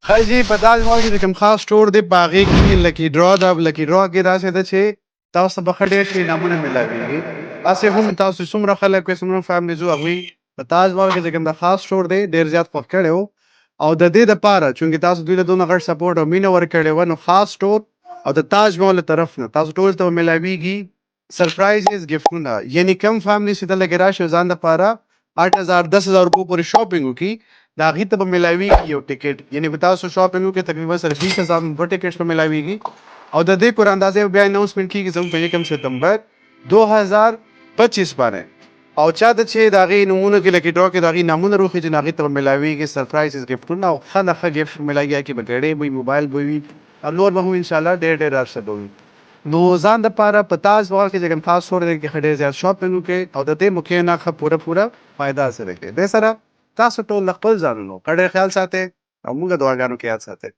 حاجی په دا ځوان کې کوم خاص سٹور دی باغی کې لکی ډرا کې راځي د چې تاسو به خډې کې نمونه ملاويږي اسه هم تاسو څومره خلک کې څومره فیملی زو هغه په تاسو ځوان کې کوم د خاص سٹور دی ډیر زیات خوښ کړو او د دې لپاره چې تاسو دوی له دونه غټ سپورټ او مینه ورکړې و نو خاص سٹور او د تاج محل طرف نه تاسو ټول ته ملاويږي سرپرایزز ګیفټونه یعنی کم فیملی چې د لګرا شو ځان لپاره 8000 10000 روپو پورې شاپینګ وکي دا غي ته ملاويږي یو ټیکټ یعنی به تاسو شاپینګ وکي تقریبا سره 20000 په ټیکټ په ملاويږي او د دې پر اندازې بیا اناونسمنت کیږي زموږ په 1 سپتمبر 2025 باندې او چا د چې دا غي نمونه کې لکه ډرا کې دا غي نمونه روخي چې ناغي ته ملاويږي سرپرایزز ګیفټونه او خلک ګیفټ ملایي کې بغړې وي موبایل وي او نور به ان شاء الله ډېر ارشدوي نو ځان د پاره پتاس وغه کې چې خاص سره کې خډې زیات شاپینګ کې او د دې مخې نه پوره فائدہ سره کې د سره تاسو ټول خپل ځانونو کډه خیال ساتي او موږ دعاګانو کې یاد ساتي.